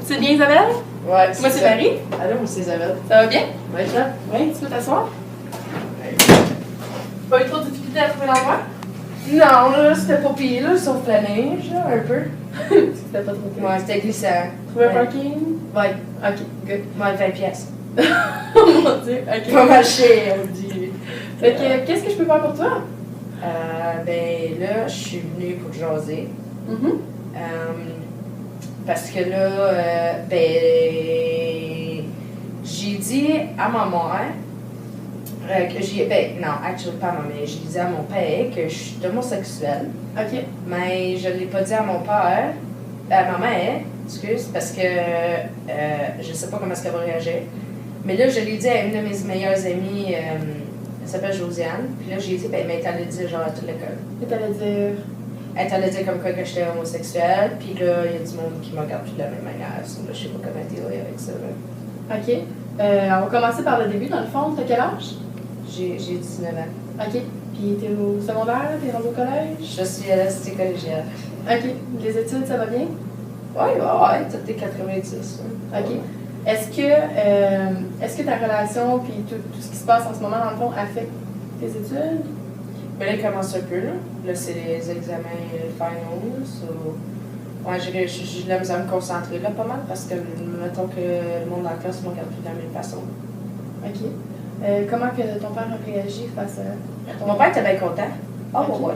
C'est bien Isabelle? Ouais. Moi c'est Marie. Allô, moi c'est Isabelle. Ça va bien? Ouais, ça? Oui, tu peux t'asseoir? Pas eu trop de difficultés à trouver l'endroit? Non, là, c'était pas pire, là, sauf la neige, là, un peu. C'était pas trop pire. Ouais, c'était glissant. Trouver un Ouais. parking? Ouais. Ok, good. Ouais, 20 piastres. Oh mon dieu, ok. Pas mal cher, on dit. Fait que, qu'est-ce que je peux faire pour toi? Ben, là, je suis venue pour jaser. Mhm. Parce que là, ben, j'ai dit à ma mère que j'ai. Ben, non, actuellement pas à ma mère, j'ai dit à mon père que je suis homosexuelle. Ok. Mais je ne l'ai pas dit à mon père, à ma mère, excuse, parce que je ne sais pas comment est-ce qu'elle va réagir. Mais là, je l'ai dit à une de mes meilleures amies, elle s'appelle Josiane. Puis là, j'ai dit, ben, mais t'allais dire genre à toute l'école. Et t'allais dire. Elle t'allait dire comme quoi que j'étais homosexuelle. Puis là, il y a du monde qui me regarde plus de la même manière. So, là, je sais pas comment dealer avec ça. Là. Ok. On va commencer par le début, dans le fond. T'as quel âge? J'ai 19 ans. Ok. Puis t'es au secondaire, t'es rendu au collège? Je suis à la cité collégiale. Ok. Les études, ça va bien? Ouais, tout est 90. Ok. Est-ce que ta relation puis tout ce qui se passe en ce moment, dans le fond, affecte tes études? Mais là, il commence un peu, là. Là, c'est les examens finals. So... Ouais, j'ai de la misère à me concentrer là pas mal parce que, mettons que le monde dans la classe me regarde plus de la même façon. Ok. Comment que ton père a réagi face à ton... Mon père était bien content. Ah, Ok. ouais.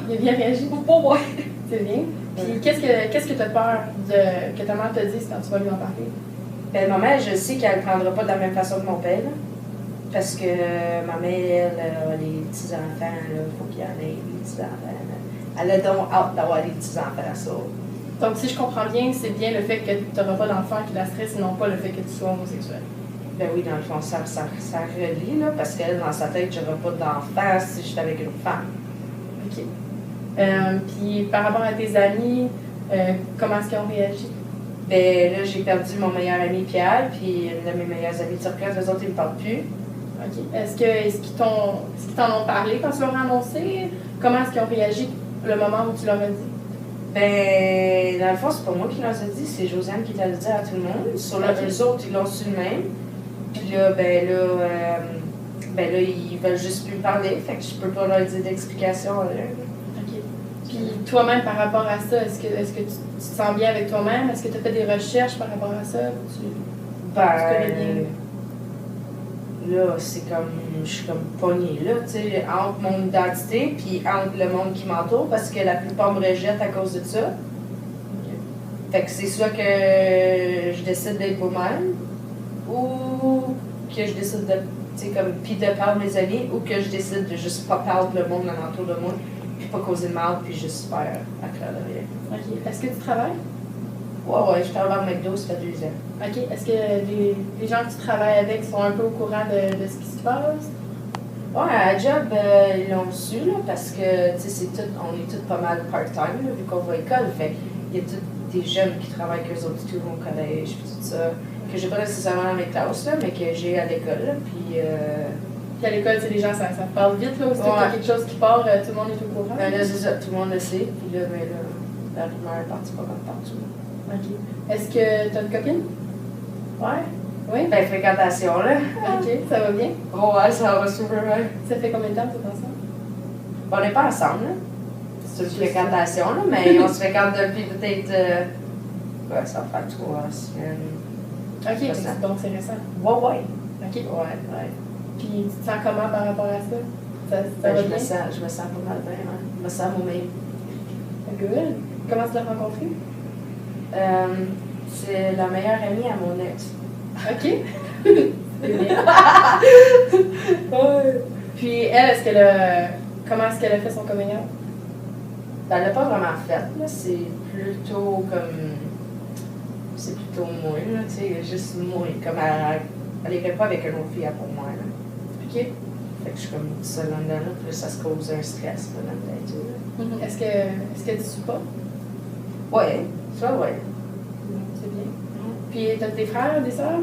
Il a bien réagi? Oh, ouais. C'est bien. Puis qu'est-ce que tu as peur que ta mère te dise quand tu vas lui en parler? Ben, ma mère, je sais qu'elle ne prendra pas de la même façon que mon père, là. Parce que ma mère, elle a les petits-enfants, il faut qu'il y en ait les petits-enfants. Là. Elle a donc hâte d'avoir les petits-enfants, ça. Donc, si je comprends bien, c'est bien le fait que tu n'auras pas d'enfant qui la stresse, sinon pas le fait que tu sois homosexuel. Ben oui, dans le fond, ça relie, là, parce qu'elle, dans sa tête, j'aurais pas d'enfant si j'étais avec une femme. OK. Puis, par rapport à tes amis, comment est-ce qu'ils ont réagi? Ben là, j'ai perdu mon meilleur ami Pierre, puis une de mes meilleures amies turquoise, eux autres, ils me parlent plus. OK. Est-ce qu'ils t'en ont parlé quand tu leur as annoncé? Comment est-ce qu'ils ont réagi le moment où tu leur as dit? Ben, dans le fond, c'est pas moi qui leur ai dit, c'est Josiane qui t'a dit à tout le monde. Sur là, eux autres, ils l'ont su de même. Puis là, ben là, ils veulent juste plus me parler, fait que je peux pas leur dire d'explication. OK. Puis toi-même, par rapport à ça, est-ce que tu te sens bien avec toi-même? Est-ce que tu as fait des recherches par rapport à ça? Tu connais bien? Là, c'est comme, je suis comme pognée, là, tu sais, entre mon identité puis entre le monde qui m'entoure, parce que la plupart me rejettent à cause de ça. OK. Fait que c'est soit que je décide d'être moi-même, ou que je décide de, tu sais, comme, puis de perdre mes amis, ou que je décide de juste pas perdre le monde alentour de moi, puis pas causer de mal, puis juste faire à clair de rien. OK. Est-ce que tu travailles? Ouais, je travaille à McDo, ça fait 2 ans. OK. Est-ce que les gens que tu travailles avec sont un peu au courant de ce qui se passe? Ouais, à la job, ils l'ont su, là, parce que, tu sais, on est tous pas mal part-time, là, vu qu'on va à l'école. Fait il y a tous des jeunes qui travaillent avec eux autres, tout au collège, puis tout ça, que j'ai pas nécessairement dans mes classes, là, mais que j'ai à l'école, là, puis... Puis à l'école, tu sais, les gens, ça parle vite, là, aussi, qu'il y a quelque chose qui part, tout le monde est au courant. Ben là, c'est ça, tout le monde le sait, puis là, ben là, la rumeur est partie pas mal partout. OK. Est-ce que tu as une copine? Ouais. Oui? Ben, fréquentation, là. OK, ça va bien. Oh, ouais, ça va super bien. Ça fait combien de temps que tu es ensemble? On n'est pas ensemble, là. C'est une fréquentation, là, mais on se fréquente depuis peut-être... ouais, ça va faire 3 semaines. OK, donc c'est récent. Ouais. OK. Ouais. Puis tu te sens comment par rapport à ça? Ça Ben, va je bien? me sens pas mal bien, hein. Je me sens moi-même. Good. Comment tu l'as rencontré? C'est la meilleure amie à mon ex. OK. C'est bien. Puis elle, comment est-ce qu'elle a fait son coming out? Ben, elle l'a pas vraiment fait, là. C'est plutôt comme... C'est plutôt moi, là, tu sais, juste moi. Comme elle irait pas avec une autre fille pour moi, là. OK. Fait que je suis comme seule là-dedans, là. Puis ça se cause un stress, là, là-dedans, tu sais, là. Est-ce que tu suis pas? Ouais, ça, ouais. C'est bien. Puis t'as des frères, des sœurs?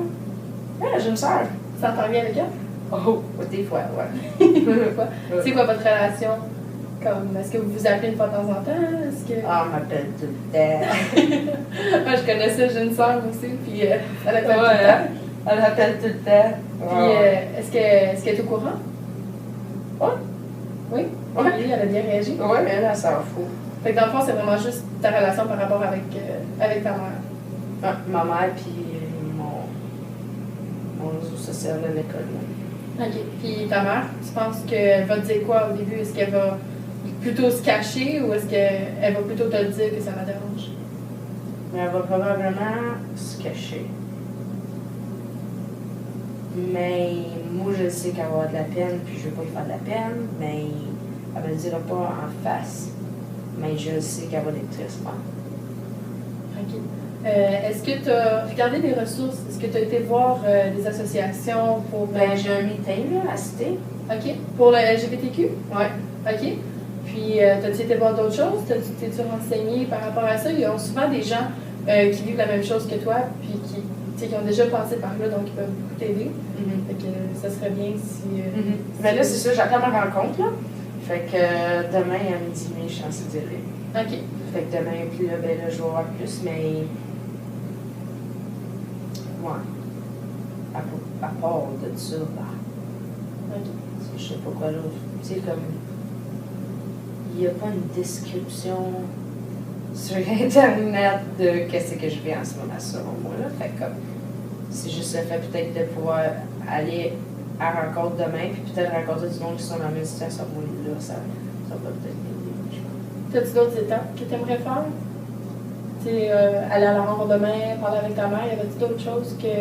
Ouais, j'ai une sœur. Tu t'entends bien avec elle? Oh, des fois, ouais. C'est quoi votre relation Comme, est-ce que vous vous appelez une fois de temps en temps? Est-ce que... Ah, on m'appelle tout le temps. Moi, je connais ça, j'ai une sœur aussi, puis elle appelle tout le Ouais, temps. elle m'appelle tout le temps. Puis, est-ce qu'elle est au courant? Ouais. Oui? Ouais. Oui, elle a bien réagi. Ouais, mais elle s'en fout. Fait que dans le fond, c'est vraiment juste ta relation par rapport avec ta mère. Ah, ma mère, puis mon réseau social de l'école. Là. OK. Puis ta mère, tu penses qu'elle va te dire quoi au début? Est-ce qu'elle va plutôt se cacher ou est-ce qu'elle va plutôt te le dire que ça la dérange? Mais elle va probablement se cacher. Mais moi, je sais qu'elle va avoir de la peine, puis je veux pas lui faire de la peine, mais elle me le dira pas en face. Mais je sais qu'elle va être triste. OK. Est-ce que tu as regardé les ressources? Est-ce que tu as été voir des associations pour... Ben, j'ai un meeting là, à Cité. OK. Pour le LGBTQ? Ouais. OK. Puis, t'as-tu été voir d'autres choses? T'es-tu renseigné par rapport à ça? Il y a souvent des gens qui vivent la même chose que toi, puis qui ont déjà passé par là, donc ils peuvent beaucoup t'aider. Fait que ça serait bien si... Mais là, c'est ça, j'attends ma rencontre, là. Fait que demain, à midi, je suis censée d'y aller. OK. Fait que demain, puis là, ben là, je vais voir plus, mais... Ouais. À part de ça, bah... OK. Je sais pas quoi l'autre. Tu sais, comme... Il n'y a pas une description sur Internet de qu'est-ce que je vis en ce moment, selon moi, là. Fait que comme... C'est juste le fait peut-être de pouvoir aller à la rencontre demain, puis peut-être rencontrer du monde qui sont dans la même situation que moi, là, ça va peut-être m'aider, je pense. T'as-tu d'autres étapes que tu aimerais faire? Tu sais, aller à la rencontre demain, parler avec ta mère, y avait-tu d'autres choses que...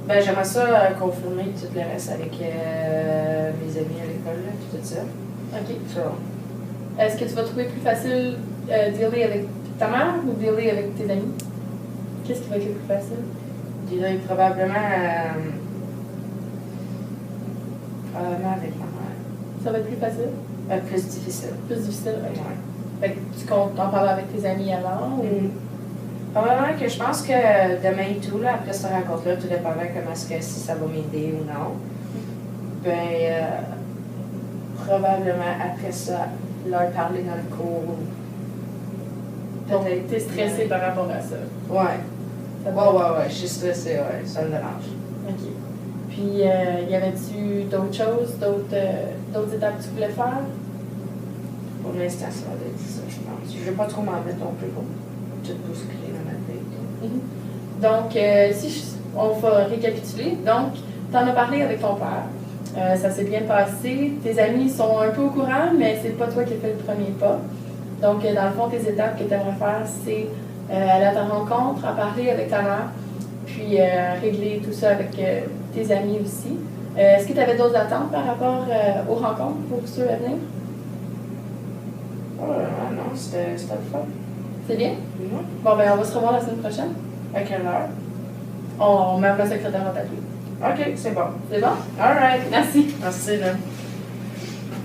Ben, j'aimerais ça confirmer tout le reste avec mes amis à l'école, là, puis tout ça. OK. Ça. Est-ce que tu vas trouver plus facile dealer avec ta mère ou dealer avec tes amis? Qu'est-ce qui va être le plus facile? Dealer probablement avec ma mère. Ça va être plus facile? Plus difficile. Plus difficile? OK. Ouais. Fait que tu comptes en parler avec tes amis avant? Ou... Probablement que je pense que demain et tout, là, après cette rencontre-là, tout dépendant comment est-ce que si ça va m'aider ou non. Ben, probablement après ça, leur parler dans le cours. Donc, t'es stressée par rapport à ça? Ouais. Ça va? Ouais, je suis stressée, ouais, ça me dérange. OK. Puis, y avait-tu d'autres choses, d'autres étapes que tu voulais faire? Pour l'instant, ça va être ça, je pense. Je ne vais pas trop m'en mettre non plus pour tout bousculer dans ma tête. Donc, on va récapituler. Donc, tu en as parlé avec ton père. Ça s'est bien passé. Tes amis sont un peu au courant, mais c'est pas toi qui as fait le premier pas. Donc, dans le fond, tes étapes que tu aimerais faire, c'est aller à ta rencontre, en parler avec ta mère, puis régler tout ça avec tes amis aussi. Est-ce que tu avais d'autres attentes par rapport aux rencontres pour ceux à venir? Non, c'était le fun. C'est bien? Ouais. Bon, ben, on va se revoir la semaine prochaine. À quelle heure? On met ma secrétaire à t'appeler. OK, c'est bon. C'est bon? All right. Merci. Merci, là.